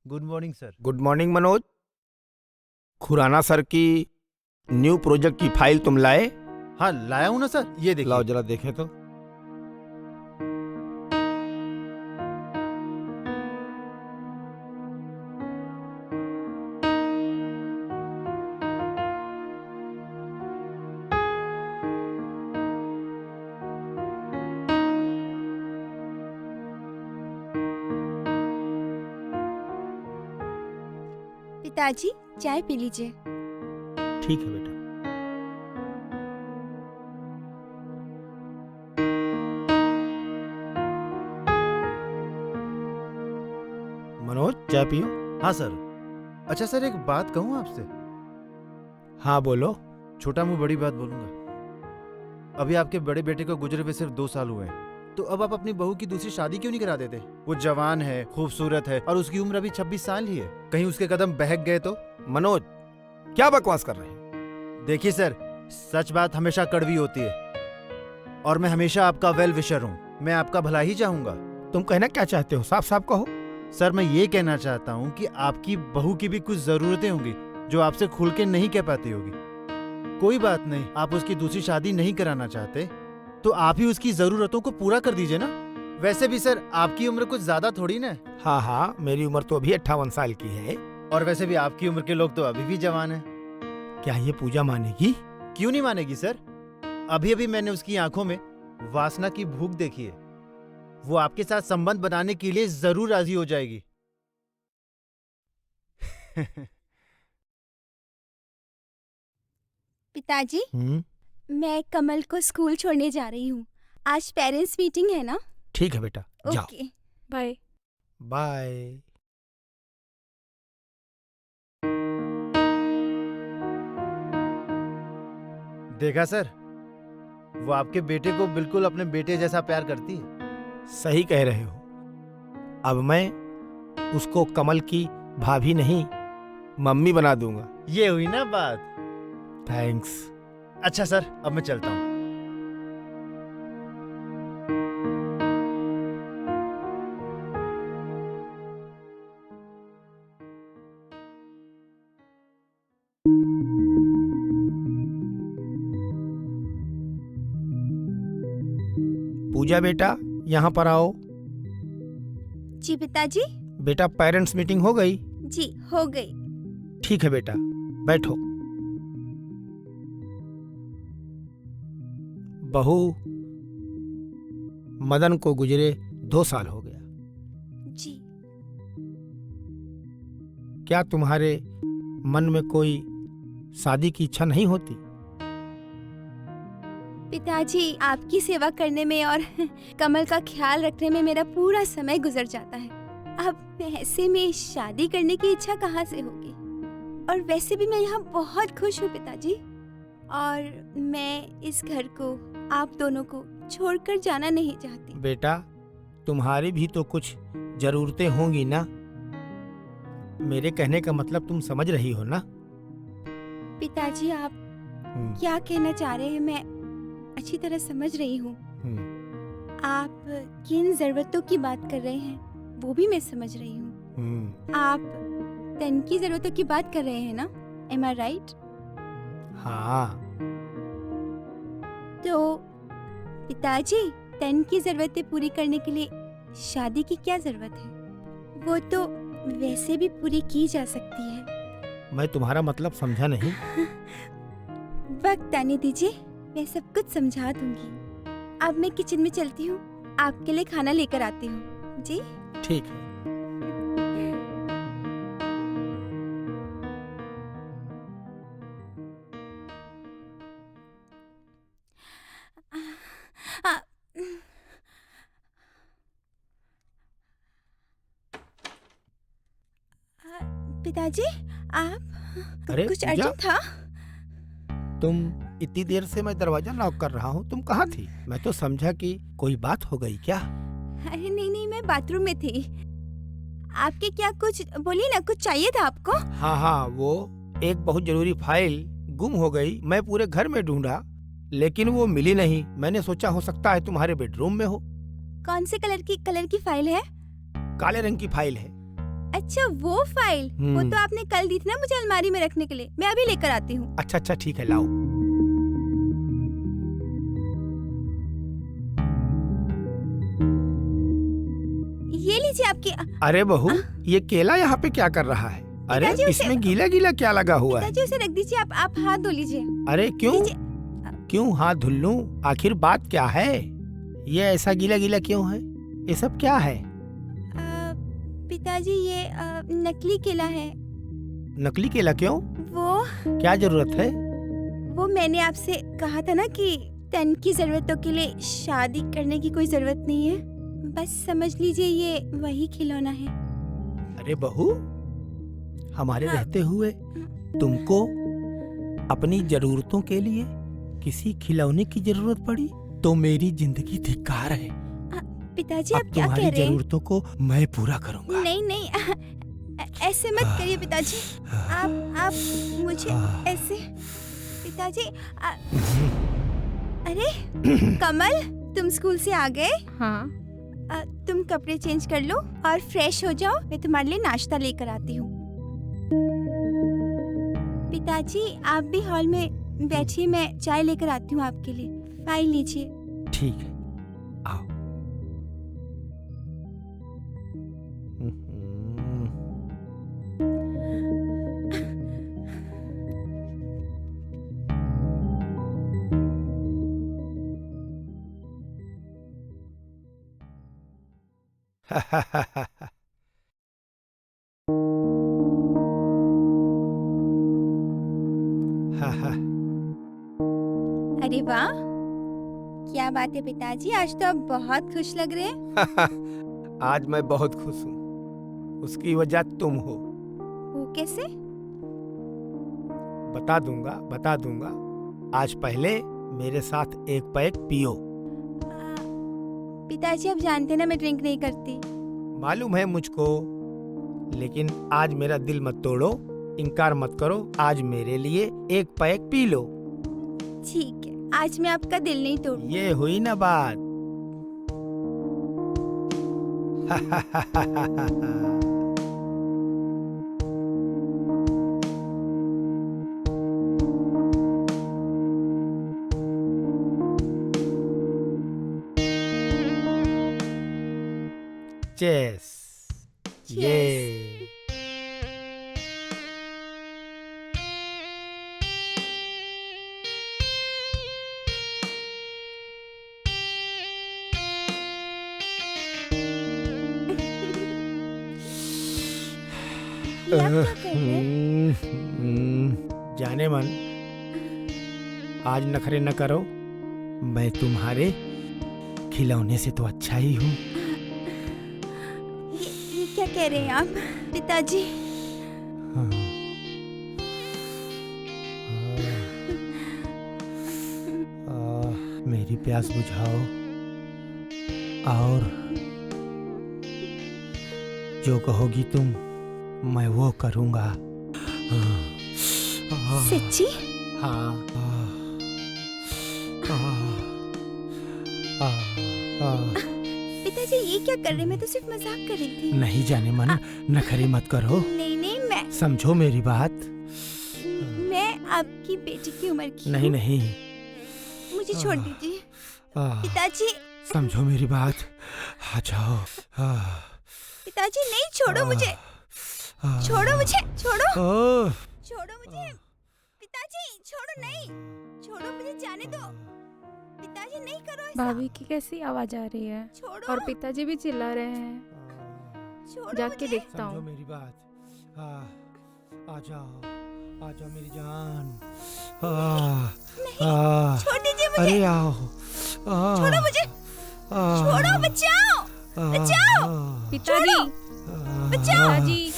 Good morning sir. Good morning Manoj. Khurana sir की new project की file तुम लाए? हाँ लाया हूँ ना सर, ये देखिए। लाओ जरा देखें तो। पिताजी चाय पी लीजिए। ठीक है बेटा। मनोज चाय पियो। हाँ सर। अच्छा सर, एक बात कहूँ आपसे? हाँ बोलो। छोटा मुंह बड़ी बात बोलूंगा। अभी आपके बड़े बेटे को गुजरे हुए सिर्फ 2 साल हुए हैं, तो अब आप अपनी बहू की दूसरी शादी क्यों नहीं करा देते? वो जवान है, खूबसूरत है और उसकी उम्र अभी 26 साल ही है। कहीं उसके कदम बहक गए तो? मनोज क्या बकवास कर रहे हैं? देखिए सर, सच बात हमेशा कड़वी होती है और मैं हमेशा आपका वेल विशर हूँ। मैं आपका भला ही चाहूंगा। तुम कहना क्या चाहते हो, साफ साफ कहो। सर मैं ये कहना चाहता हूँ कि आपकी बहू की भी कुछ जरूरतें होंगी जो आपसे खुल के नहीं कह पाती होगी। कोई बात नहीं, आप उसकी दूसरी शादी नहीं कराना चाहते तो आप ही उसकी जरूरतों को पूरा कर दीजिए ना। वैसे भी सर आपकी उम्र कुछ ज्यादा थोड़ी ना है। हाँ हाँ, मेरी उम्र तो अभी 58 साल की है। और वैसे भी आपकी उम्र के लोग तो अभी भी जवान हैं। क्या ये पूजा मानेगी? क्यों नहीं मानेगी सर? अभी अभी मैंने उसकी आंखों में वासना की भूख देखी है। वो आपके साथ संबंध बनाने के लिए जरूर राजी हो जाएगी। पिताजी मैं कमल को स्कूल छोड़ने जा रही हूँ। आज पेरेंट्स मीटिंग है ना? ठीक है बेटा, जाओ। Okay bye. बाय। देखा सर, वो आपके बेटे को बिल्कुल अपने बेटे जैसा प्यार करती है। सही कह रहे हो। अब मैं उसको कमल की भाभी नहीं मम्मी बना दूंगा। ये हुई ना बात। थैंक्स। अच्छा सर, अब मैं चलता हूँ। पूजा बेटा यहाँ पर आओ। जी पिताजी। बेटा पेरेंट्स मीटिंग हो गई? जी हो गई। ठीक है बेटा, बैठो। बहू, मदन को गुजरे 2 साल हो गया। जी। क्या तुम्हारे मन में कोई शादी की इच्छा नहीं होती? पिताजी आपकी सेवा करने में और कमल का ख्याल रखने में मेरा पूरा समय गुजर जाता है। अब ऐसे में शादी करने की इच्छा कहाँ से होगी? और वैसे भी मैं यहाँ बहुत खुश हूँ पिताजी, और मैं इस घर को आप दोनों को छोड़कर जाना नहीं चाहती। बेटा, तुम्हारी भी तो कुछ जरूरतें होंगी ना। मेरे कहने का मतलब तुम समझ रही हो ना? पिताजी आप क्या कहना चाह रहे हैं मैं अच्छी तरह समझ रही हूँ। आप किन जरूरतों की बात कर रहे हैं वो भी मैं समझ रही हूँ। आप तन की जरूरतों की बात कर रहे हैं ना? Am I right? हाँ। तो पिताजी, तन की जरूरतें पूरी करने के लिए शादी की क्या जरूरत है? वो तो वैसे भी पूरी की जा सकती है। मैं तुम्हारा मतलब समझा नहीं। वक्त आने दीजिए, मैं सब कुछ समझा दूंगी। अब मैं किचन में चलती हूँ, आपके लिए खाना लेकर आती हूँ। जी ठीक है। आ, पिताजी आप अरे कुछ पूजा, अर्जेंट था? तुम इतनी देर से मैं दरवाजा नॉक कर रहा हूँ, तुम कहाँ थी? मैं तो समझा कि कोई बात हो गई क्या। अरे नहीं नहीं, मैं बाथरूम में थी। आपके क्या कुछ बोलिए ना, कुछ चाहिए था आपको? हाँ हाँ, वो एक बहुत जरूरी फाइल गुम हो गई। मैं पूरे घर में ढूंढा लेकिन वो मिली नहीं। मैंने सोचा हो सकता है तुम्हारे बेडरूम में हो। कौन से कलर की फाइल है? काले रंग की फाइल है। अच्छा वो फाइल, वो तो आपने कल दी थी ना मुझे अलमारी में रखने के लिए। मैं अभी लेकर आती हूँ। अच्छा अच्छा ठीक है, लाओ। ये लीजिए आपकी। अरे बहू, ये केला यहाँ पे क्या कर रहा है? अरे पिताजी, इसमें गीला गीला क्या लगा हुआ है? पिताजी उसे रख दीजिए, आप हाथ धो लीजिए। अरे क्यों लीजिए। क्यों हाथ धुल लूं? आखिर बात क्या है? ये ऐसा गीला गीला क्यों है? ये सब क्या है? पिताजी ये नकली केला है। नकली केला क्यों? वो क्या जरूरत है? वो मैंने आपसे कहा था ना कि तन की जरूरतों के लिए शादी करने की कोई जरूरत नहीं है। बस समझ लीजिए ये वही खिलौना है। अरे बहू, हमारे हाँ। रहते हुए तुमको अपनी जरूरतों के लिए किसी खिलौने की जरूरत पड़ी तो मेरी जिंदगी धिक्कार है। पिताजी अब आप क्या तुम्हारी कह रहे हैं? जरूरतों को मैं पूरा करूंगा। नहीं नहीं ऐसे मत करिए पिताजी। आप मुझे ऐसे। पिताजी अरे कमल, तुम स्कूल से आ गए? हाँ। तुम कपड़े चेंज कर लो और फ्रेश हो जाओ। मैं तुम्हारे लिए नाश्ता लेकर आती हूँ। पिताजी आप भी हॉल में बैठिए, मैं चाय लेकर आती हूँ आपके लिए। फाइल लीजिए। ठीक है, आओ। अरे वाह, क्या बात है पिताजी, आज तो आप बहुत खुश लग रहे हैं। आज मैं बहुत खुश हूँ। उसकी वजह तुम हो। वो कैसे? बता दूंगा। आज पहले मेरे साथ एक पैक पियो। पिताजी आप जानते हैं ना मैं ड्रिंक नहीं करती। मालूम है मुझको, लेकिन आज मेरा दिल मत तोड़ो, इनकार मत करो। आज मेरे लिए एक पैक पी लो। ठीक है, आज मैं आपका दिल नहीं तोड़ूंगी। ये हुई ना बात। चेस। ये ये आप क्या कर रहे हैं? जाने मन, आज नखरे न करो। मैं तुम्हारे खिलौने से तो अच्छा ही हूँ। ये क्या कह रहे हैं आप पिताजी? मेरी प्यास बुझाओ और जो कहोगी तुम मैं वो करूँगा। सच्ची? हाँ। पिताजी ये क्या कर रहे हैं? मैं तो सिर्फ मजाक कर रही थी। नहीं जाने मन, नखरे मत करो। नहीं नहीं, मैं समझो मेरी बात। आपकी बेटी की उम्र की नहीं हूँ। नहीं, मुझे छोड़ दीजिए पिताजी। समझो मेरी बात। आ जाओ। पिताजी नहीं, छोड़ो मुझे, छोड़ो मुझे, छोड़ो छोड़ो मुझे। पिताजी छोड़ो, नहीं छोड़ो मुझे, जाने दो। पिताजी नहीं करो ऐसा। भाभी की कैसी आवाज आ रही है छोड़ो और पिताजी भी चिल्ला रहे हैं। छोड़ो जाके मुझे। देखता समझो हूँ। मेरी बात। आ जाओ मेरी जान। छोड़ दीजिए मुझे। अरे आओ। छोड़ो मुझे, छोड़ो, बचाओ बचाओ। पिताजी, पिताजी,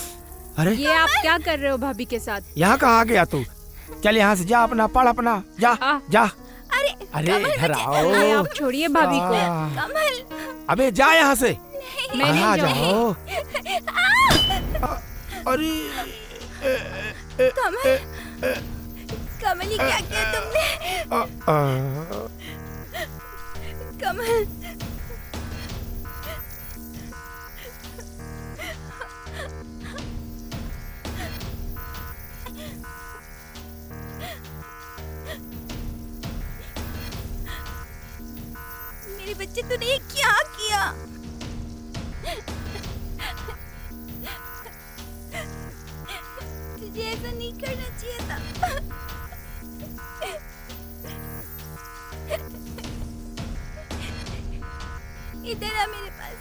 अरे ये आप क्या कर रहे हो भाभी के साथ? यहाँ कहाँ आ गया तू? चल यहाँ से जा, अपना पढ़, अपना जा जा। अरे अरे इधर आओ। अरे आप छोड़िए भाभी को। कमल, अबे जा यहाँ से। मैं नहीं आ जाऊंगी। जाओ। अरे कमल, कमल ये क्या किया तुमने? कमल, बच्चे तूने ये क्या किया? तुझे ऐसा नहीं करना चाहिए था। इधर आ मेरे पास।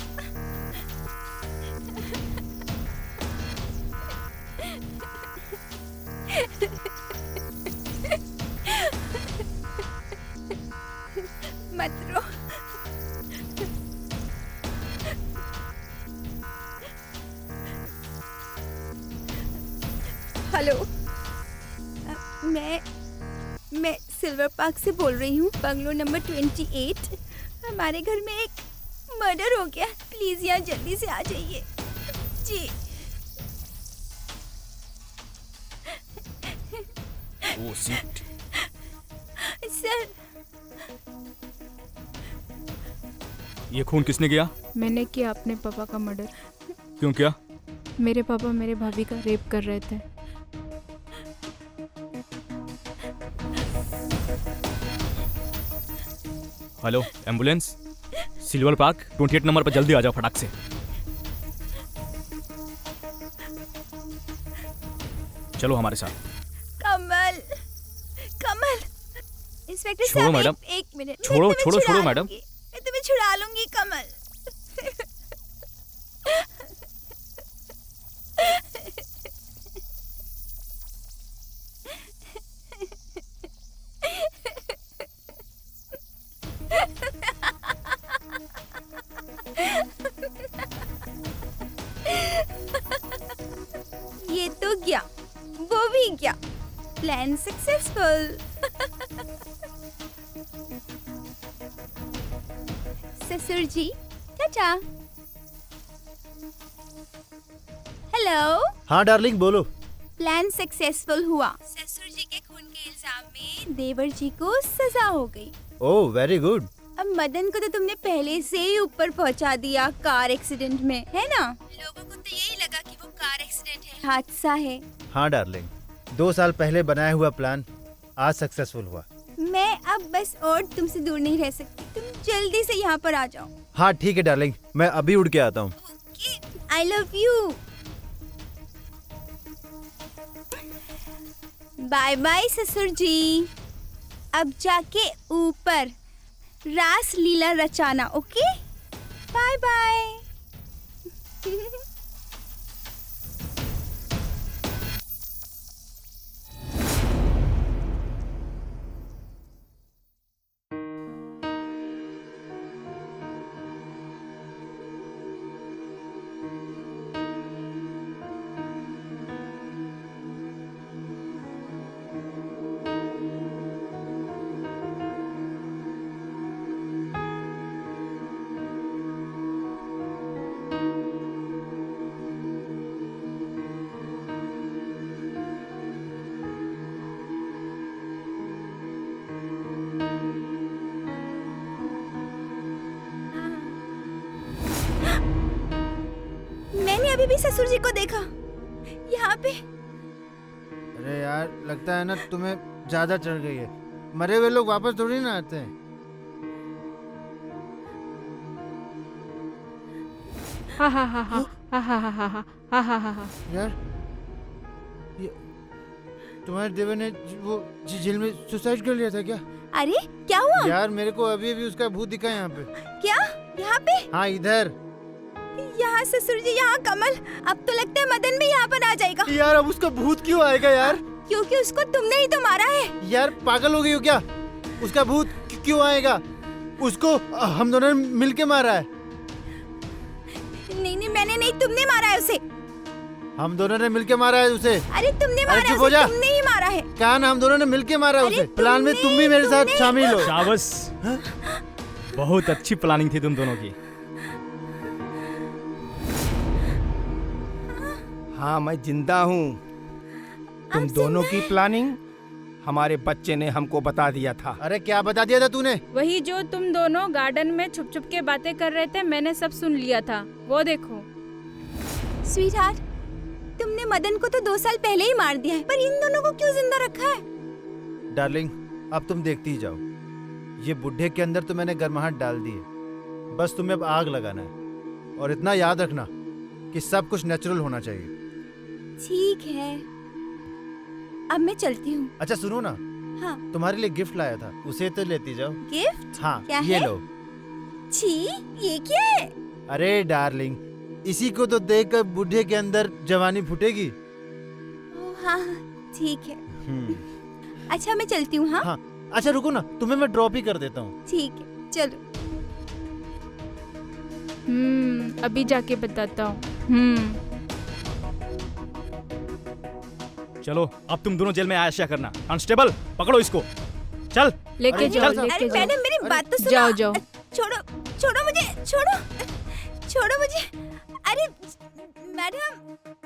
मत रो। हेलो, मैं सिल्वर पार्क से बोल रही हूँ, बंगलो नंबर 28। हमारे घर में एक मर्डर हो गया, प्लीज यहाँ जल्दी से आ जाइए। जी। Oh shit. सर, ये खून किसने किया? मैंने किया अपने पापा का मर्डर। क्यों किया? मेरे पापा मेरे भाभी का रेप कर रहे थे। Hello ambulance, silver park 28 number पर जल्दी आ जाओ फटाक से। चलो हमारे साथ। कमल, कमल, इंस्पेक्टर छोड़ो साहब, मैडम। एक मिनट। छोड़ो, मैं तुम्हें छोड़ो, छुड़ा छोड़ो मैडम। लूंगी। मैं तुम्हें छुड़ा लूंगी कमल। ये तो गया, वो भी गया। Plan successful. ससुर जी, टाटा। हेलो। हाँ डार्लिंग, बोलो। प्लान सक्सेसफुल हुआ। ससुर जी के खून के इल्जाम में देवर जी को सजा हो गई। Oh very good. अब मदन को तो तुमने पहले से ही ऊपर पहुंचा दिया कार एक्सीडेंट में, है ना? लोगों को तो यही लगा कि वो कार एक्सीडेंट है, हादसा है। हाँ डार्लिंग, 2 साल पहले बनाया हुआ प्लान आज सक्सेसफुल हुआ। मैं अब बस और तुमसे दूर नहीं रह सकती। तुम जल्दी से यहाँ पर आ जाओ। हाँ ठीक है डार्लिंग, मैं अभी उड़ के आता हूँ। I love you. Bye bye ससुर जी। अब जाके ऊपर रास लीला रचाना, ओके? Bye bye. मैंने अभी भी ससुर जी को देखा यहाँ पे। अरे यार, लगता है ना तुम्हें ज्यादा चढ़ गई है। मरे हुए लोग वापस थोड़ी ना आते हैं। हा हा हा हा हा हा हा हा हा हा हा हा। यार, ये तुम्हारे देवर ने वो जेल में सुसाइड कर लिया था क्या? अरे क्या हुआ? यार मेरे को अभी अभी उसका भूत दिखा यहाँ पे। क्या? यहाँ पे? हाँ इधर। यहाँ ससुर जी, यहाँ कमल। अब तो लगता है मदन भी यहाँ पर आ जाएगा। यार अब उसका भूत क्यों आएगा यार? क्योंकि उसको तुमने ही तो मारा है। यार पागल हो गई हो क्या? उसका भूत क्यों आएगा? उसको हम दोनों ने मिलके मारा है। नहीं नहीं, मैंने नहीं, तुमने मारा है उसे। हम दोनों ने मिलके मारा है उसे। अरे तुमने अरे मारा चुप है हो उसे, जा। तुमने ही मारा है। कान, हम दोनों ने मिलके मारा है अरे उसे। प्लान में तुम भी मेरे साथ तुमने- शामिल हो। शाबाश, बहुत अच्छी प्लानिंग थी तुम दोनों की। हाँ, मैं जिंदा हूँ। तुम दोनों की प्लानिंग हमारे बच्चे ने हमको बता दिया था। अरे क्या बता दिया था तूने? वही जो तुम दोनों गार्डन में छुप छुप के बातें कर रहे थे, मैंने सब सुन लिया था। वो देखो। स्वीटहार्ट, तुमने मदन को तो 2 साल पहले ही मार दिया है, पर इन दोनों को क्यों जिंदा रखा है? डार्लिंग, अब तुम देखती ही जाओ। ये बुढ़े के अंदर तो मैंने गर्माहट डाल दी है, बस तुम्हें अब आग लगाना है, और इतना याद रखना कि सब कुछ नेचुरल होना चाहिए। ठीक है, अब मैं चलती हूँ। अच्छा सुनो ना, हाँ, तुम्हारे लिए गिफ्ट लाया था, उसे तो लेती जाओ। गिफ्ट? हाँ क्या ये है? लो। छी, ये क्या है? अरे डार्लिंग, इसी को तो देखकर बूढ़े के अंदर जवानी फूटेगी। ओह, हाँ ठीक है। हम्म, अच्छा मैं चलती हूँ। हाँ हाँ अच्छा रुको ना, तुम्हें मैं ड्रॉप ही कर देता हूँ। ठीक है, चलो। अभी जाके बताता हूँ। चलो अब तुम दोनों जेल में आया करना। कांस्टेबल पकड़ो इसको, चल। लेके अरे, जाओ, चल, लेके अरे जाओ। मैडम, मेरी बात तो सुनो। जाओ जाओ। छोड़ो, छोड़ो मुझे, छोड़ो, छोड़ो मुझे। अरे मैडम,